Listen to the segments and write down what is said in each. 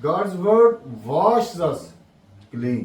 God's word washes us clean।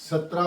17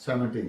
17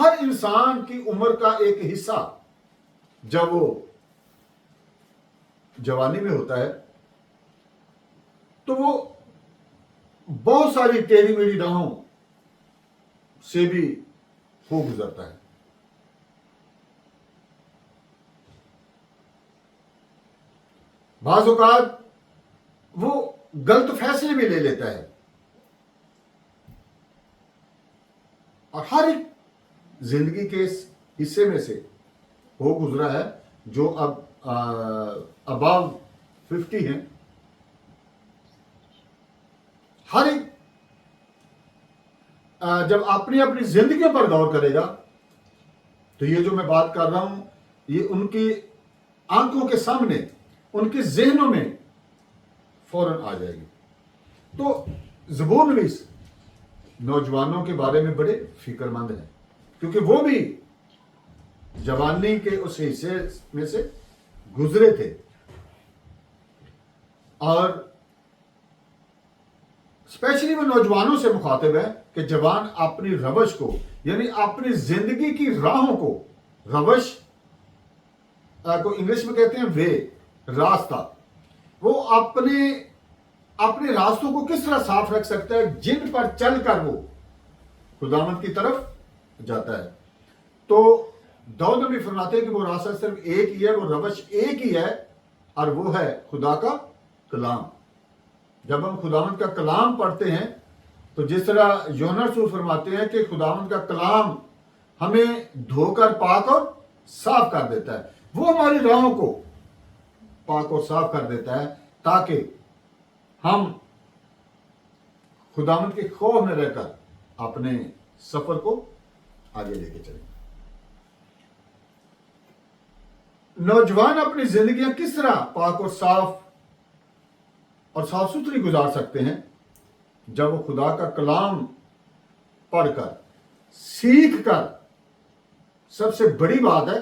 ہر انسان کی عمر کا ایک حصہ جب وہ جوانی میں ہوتا ہے تو وہ بہت ساری ٹیڑھی میڑھی راہوں سے بھی ہو گزرتا ہے. بعض اوقات وہ غلط فیصلے بھی لے لیتا ہے, اور ہر ایک زندگی کے اس حصے میں سے ہو گزرا ہے جو اب اباو 50 ہیں. ہر ایک جب اپنی اپنی زندگیوں پر غور کرے گا تو یہ جو میں بات کر رہا ہوں یہ ان کی آنکھوں کے سامنے, ان کے ذہنوں میں فوراً آ جائے گی. تو زبور نویس نوجوانوں کے بارے میں بڑے فکر مند ہیں, کیونکہ وہ بھی جوانی کے اس حصے میں سے گزرے تھے, اور اسپیشلی وہ نوجوانوں سے مخاطب ہے کہ جوان اپنی روش کو, یعنی اپنی زندگی کی راہوں کو, روش کو انگلش میں کہتے ہیں وے, راستہ, وہ اپنے راستوں کو کس طرح صاف رکھ سکتا ہے جن پر چل کر وہ خداوند کی طرف جاتا ہے. تو داؤد نبی فرماتے ہیں کہ وہ راستہ صرف ایک ہی ہے, وہ روش ایک ہی ہے, اور وہ ہے خدا کا کلام. جب ہم خداوند کا کلام پڑھتے ہیں تو جس طرح یوحنا رسول فرماتے ہیں کہ خداوند کا کلام ہمیں دھو کر پاک اور صاف کر دیتا ہے, وہ ہماری راہوں کو پاک اور صاف کر دیتا ہے تاکہ ہم خداوند کے خوف میں رہ کر اپنے سفر کو آگے لے کے چلیں. نوجوان اپنی زندگیاں کس طرح پاک اور صاف ستھری گزار سکتے ہیں جب وہ خدا کا کلام پڑھ کر, سیکھ کر, سب سے بڑی بات ہے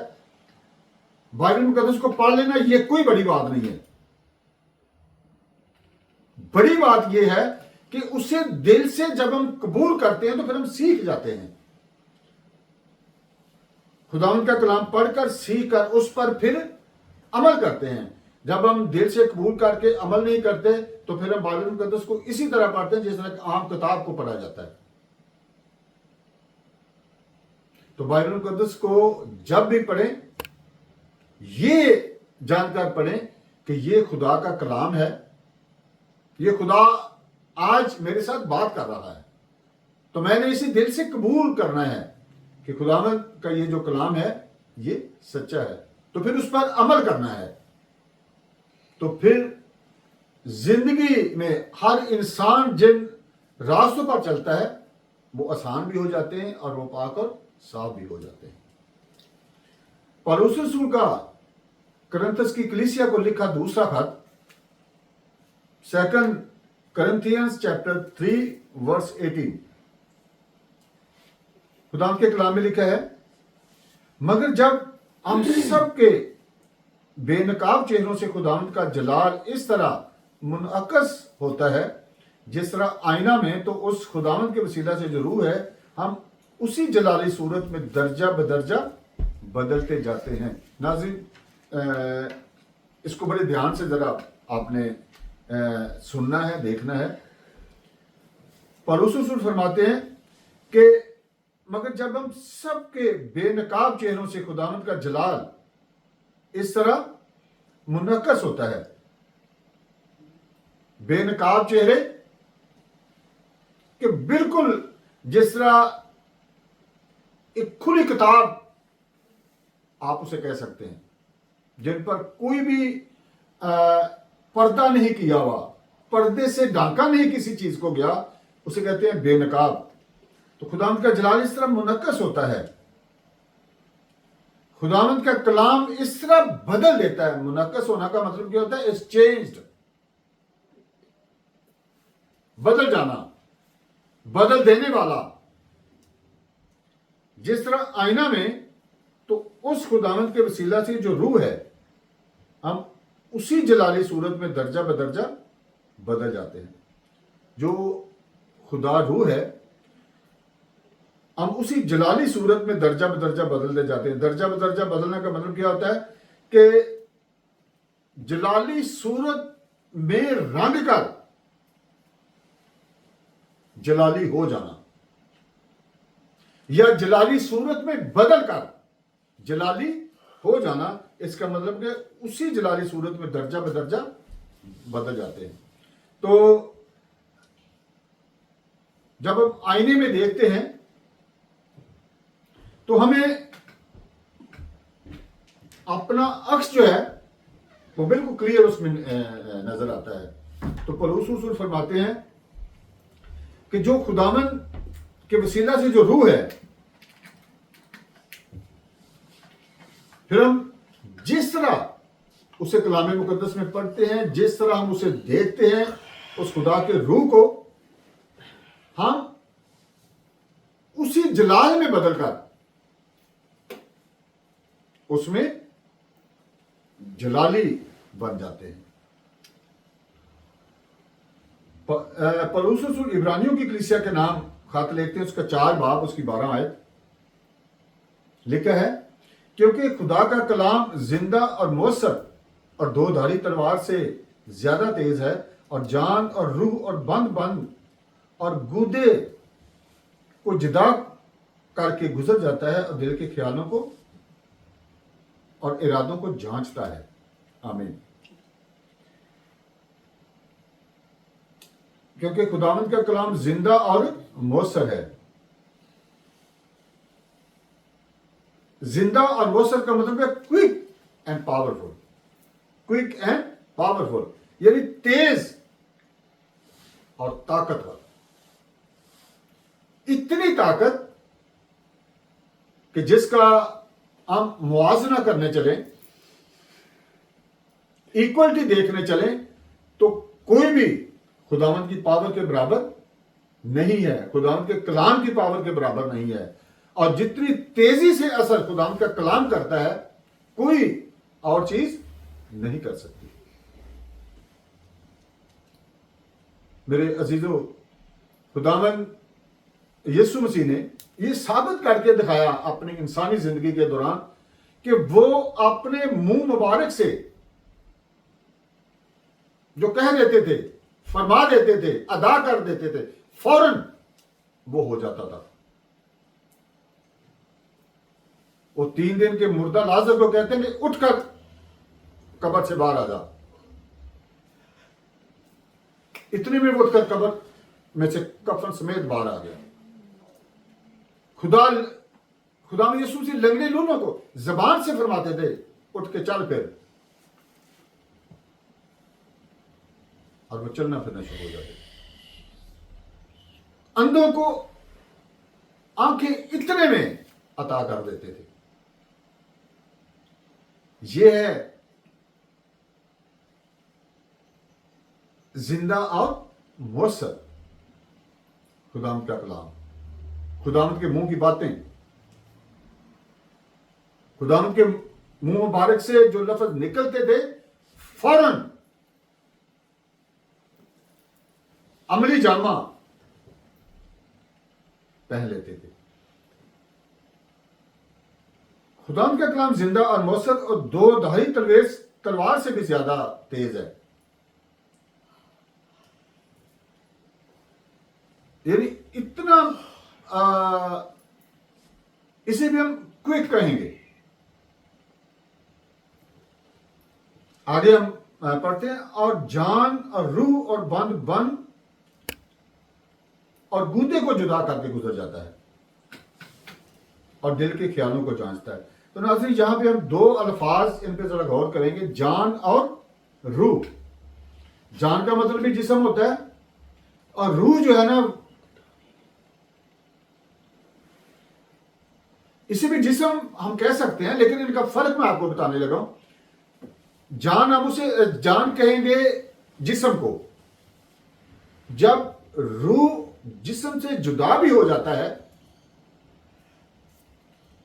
بائبل مقدس کو پڑھ لینا, یہ کوئی بڑی بات نہیں ہے. بڑی بات یہ ہے کہ اسے دل سے جب ہم قبول کرتے ہیں تو پھر ہم سیکھ جاتے ہیں. خداوند کا کلام پڑھ کر, سیکھ کر, اس پر پھر عمل کرتے ہیں. جب ہم دل سے قبول کر کے عمل نہیں کرتے تو پھر ہم بائبل مقدس کو اسی طرح پڑھتے ہیں جس طرح عام کتاب کو پڑھا جاتا ہے. تو بائبل مقدس کو جب بھی پڑھیں یہ جان کر پڑھیں کہ یہ خدا کا کلام ہے, یہ خدا آج میرے ساتھ بات کر رہا ہے, تو میں نے اسے دل سے قبول کرنا ہے کہ خداوند کا یہ جو کلام ہے یہ سچا ہے, تو پھر اس پر عمل کرنا ہے. تو پھر زندگی میں ہر انسان جن راستوں پر چلتا ہے وہ آسان بھی ہو جاتے ہیں اور وہ پاک اور صاف بھی ہو جاتے ہیں. پالوس رسول کا کرنتھس کی کلیسیا کو لکھا دوسرا خط, 2 کرنتھینز چیپٹر 3 ورس 18, خدا کے کلام میں لکھا ہے, مگر جب ہم سب کے بے نقاب چہروں سے خداوند کا جلال اس طرح منعکس ہوتا ہے جس طرح آئینہ میں, تو اس خداوند کے وسیلہ سے جو روح ہے ہم اسی جلالی صورت میں درجہ بدرجہ بدلتے جاتے ہیں. ناظرین اس کو بڑے دھیان سے ذرا آپ نے سننا ہے, دیکھنا ہے. پالوس رسول فرماتے ہیں کہ مگر جب ہم سب کے بے نقاب چہروں سے خداوند کا جلال اس طرح منعکس ہوتا ہے, بے نقاب چہرے کہ بالکل جس طرح ایک کھلی کتاب آپ اسے کہہ سکتے ہیں, جن پر کوئی بھی پردہ نہیں کیا ہوا, پردے سے ڈھانکا نہیں کسی چیز کو گیا, اسے کہتے ہیں بے نقاب. تو خداوند کا جلال اس طرح منعکس ہوتا ہے, خداوند کا کلام اس طرح بدل دیتا ہے. منعکس ہونا کا مطلب کیا ہوتا ہے؟ اس چینجڈ, بدل جانا, بدل دینے والا. جس طرح آئینہ میں, تو اس خداوند کے وسیلہ سے جو روح ہے ہم اسی جلالی صورت میں درجہ بدرجہ بدل جاتے ہیں. جو خدا روح ہے ہم اسی جلالی صورت میں درجہ بدرجہ بدلتے جاتے ہیں. درجہ بدرجہ بدلنے کا مطلب کیا ہوتا ہے کہ جلالی صورت میں رنگ کر جلالی ہو جانا، یا جلالی صورت میں بدل کر جلالی ہو جانا. اس کا مطلب کہ اسی جلالی صورت میں درجہ بدرجہ بدل جاتے ہیں. تو جب ہم آئینے میں دیکھتے ہیں تو ہمیں اپنا عکس جو ہے وہ بالکل کلیئر اس میں نظر آتا ہے. تو پولس رسول فرماتے ہیں کہ جو خداوند کے وسیلہ سے جو روح ہے، پھر ہم جس طرح اسے کلام مقدس میں پڑھتے ہیں، جس طرح ہم اسے دیکھتے ہیں، اس خدا کے روح کو ہم اسی جلال میں بدل کر اس میں جلالی بن جاتے ہیں. پولس رسول عبرانیوں کی کلیسیا کے نام خط لکھتے ہیں، اس کا 4 باب اس کی 12 آیت لکھا ہے، کیونکہ خدا کا کلام زندہ اور مؤثر اور 2 دھاری تلوار سے زیادہ تیز ہے، اور جان اور روح اور بند اور گودے کو جدا کر کے گزر جاتا ہے، اور دل کے خیالوں کو اور ارادوں کو جانچتا ہے. آمین. کیونکہ خداوند کا کلام زندہ اور مؤثر ہے. زندہ اور مؤثر کا مطلب ہے quick and powerful. Quick and powerful یعنی تیز اور طاقتور. اتنی طاقت کہ جس کا ہم موازنہ کرنے چلیں، ایکوالٹی دیکھنے چلیں، تو کوئی بھی خداوند کی پاور کے برابر نہیں ہے، خداوند کے کلام کی پاور کے برابر نہیں ہے. اور جتنی تیزی سے اثر خداوند کا کلام کرتا ہے، کوئی اور چیز نہیں کر سکتی. میرے عزیزو، خداوند یسوع مسیح نے یہ ثابت کر کے دکھایا اپنی انسانی زندگی کے دوران کہ وہ اپنے منہ مبارک سے جو کہہ دیتے تھے، فرما دیتے تھے، ادا کر دیتے تھے، فوراً وہ ہو جاتا تھا. وہ 3 دن کے مردہ لازر کو کہتے ہیں کہ اٹھ کر قبر سے باہر آ جا. اتنے میں اٹھ کر قبر میں سے کفن سمیت باہر آ گیا. خدا میں یسوع سے لنگڑے لونوں کو زبان سے فرماتے تھے اٹھ کے چل پھر، اور وہ چلنا پھرنا شروع ہو جاتے. اندھوں کو آنکھیں اتنے میں عطا کر دیتے تھے. یہ ہے زندہ اور مؤثر خداوند کا کلام، خداوند کے منہ کی باتیں. خداوند کے منہ مبارک سے جو لفظ نکلتے تھے فوراً عملی جامہ پہن لیتے تھے. خداوند کا کلام زندہ اور مؤثر اور 2 دھاری تلوار سے بھی زیادہ تیز ہے. یعنی اتنا اسے بھی ہم کوئک کہیں گے. آگے ہم پڑھتے ہیں، اور جان اور روح اور بند اور گودے کو جدا کر کے گزر جاتا ہے، اور دل کے خیالوں کو جانچتا ہے. تو ناظرین، یہاں پہ ہم 2 الفاظ ان پہ ذرا غور کریں گے، جان اور روح. جان کا مطلب بھی جسم ہوتا ہے، اور روح جو ہے نا، اسے بھی جسم ہم کہہ سکتے ہیں، لیکن ان کا فرق میں آپ کو بتانے لگا ہوں. جان، ہم اسے جان کہیں گے جسم کو. جب روح جسم سے جدا بھی ہو جاتا ہے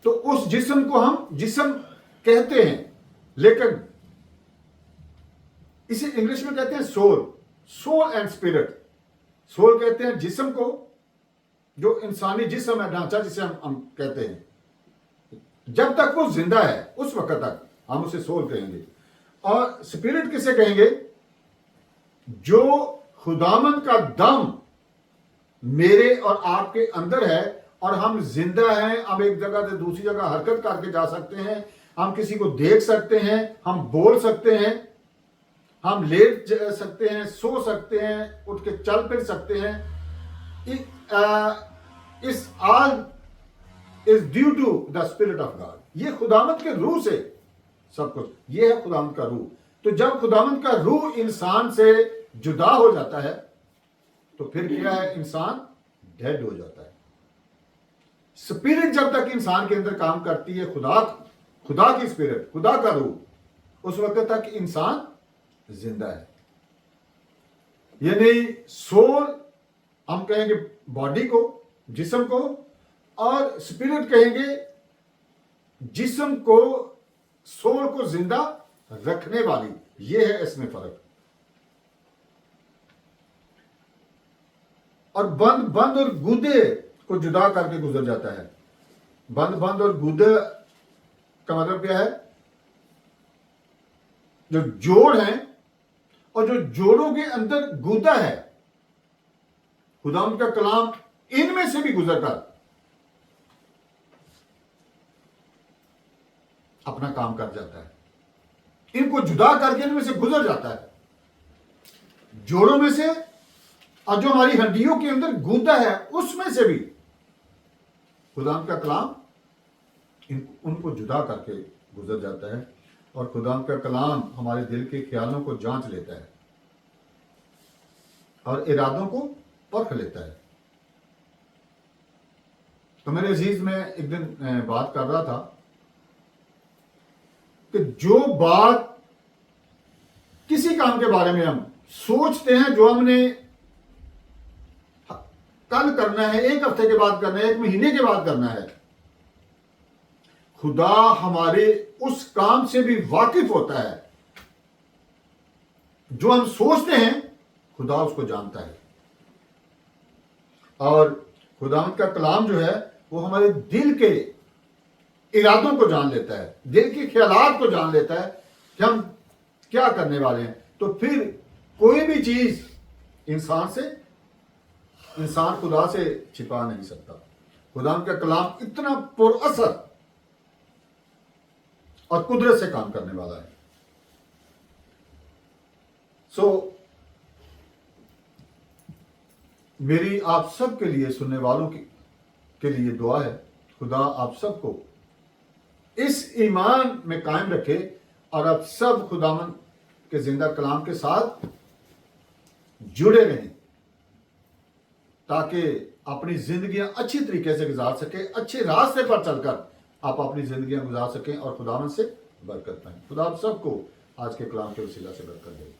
تو اس جسم کو ہم جسم کہتے ہیں، لیکن اسے انگلش میں کہتے ہیں سول اینڈ اسپرٹ. سول کہتے ہیں جسم کو، جو انسانی جسم ہے، ڈھانچہ جسے ہم کہتے ہیں، جب تک وہ زندہ ہے اس وقت تک ہم اسے سول کہیں گے. اور اسپرٹ کسے کہیں گے؟ جو خداوند کا دم میرے اور آپ کے اندر ہے اور ہم زندہ ہیں، ہم ایک جگہ سے دوسری جگہ حرکت کر کے جا سکتے ہیں، ہم کسی کو دیکھ سکتے ہیں، ہم بول سکتے ہیں، ہم لیٹ سکتے ہیں، سو سکتے ہیں، اٹھ کے چل پھر سکتے ہیں. اس all is due to the spirit of God. یہ خداوند کے روح سے سب کچھ، یہ ہے خداوند کا روح. تو جب خداوند کا روح انسان سے جدا ہو جاتا ہے تو پھر کیا ہے؟ انسان ڈیڈ ہو جاتا ہے. اسپرٹ جب تک انسان کے اندر کام کرتی ہے، خدا کی اسپرٹ، خدا کا روح، اس وقت تک انسان زندہ ہے. یعنی سول ہم کہیں گے باڈی کو، جسم کو، اور اسپرٹ کہیں گے جسم کو، سول کو زندہ رکھنے والی. یہ ہے اس میں فرق. اور بند اور گودے کو جدا کر کے گزر جاتا ہے. بند اور گودے کا مطلب کیا ہے؟ جو جوڑ ہیں اور جو جوڑوں کے اندر گودا ہے، خداوند کا کلام ان میں سے بھی گزر کر اپنا کام کر جاتا ہے. ان کو جدا کر کے ان میں سے گزر جاتا ہے، جوڑوں میں سے، اور جو ہماری ہڈیوں کے اندر گودا ہے اس میں سے بھی خداوند کا کلام ان کو جدا کر کے گزر جاتا ہے. اور خداوند کا کلام ہمارے دل کے خیالوں کو جانچ لیتا ہے اور ارادوں کو پرکھ لیتا ہے. تو میرے عزیز، میں ایک دن بات کر رہا تھا کہ جو بات کسی کام کے بارے میں ہم سوچتے ہیں، جو ہم نے کل کرنا ہے، ایک ہفتے کے بعد کرنا ہے، ایک مہینے کے بعد کرنا ہے، خدا ہمارے اس کام سے بھی واقف ہوتا ہے. جو ہم سوچتے ہیں خدا اس کو جانتا ہے. اور خداوند کا کلام جو ہے وہ ہمارے دل کے ارادوں کو جان لیتا ہے، دل کے خیالات کو جان لیتا ہے کہ ہم کیا کرنے والے ہیں. تو پھر کوئی بھی چیز انسان خدا سے چھپا نہیں سکتا. خداوند کا کلام اتنا پر اثر اور قدرت سے کام کرنے والا ہے. میری آپ سب کے لیے، سننے والوں کے لیے دعا ہے، خدا آپ سب کو اس ایمان میں قائم رکھے اور آپ سب خداوند کے زندہ کلام کے ساتھ جڑے رہیں تاکہ اپنی زندگیاں اچھی طریقے سے گزار سکیں، اچھے راستے پر چل کر آپ اپنی زندگیاں گزار سکیں اور خداوند سے برکت پائیں. خدا آپ سب کو آج کے کلام کے وسیلہ سے برکت دے.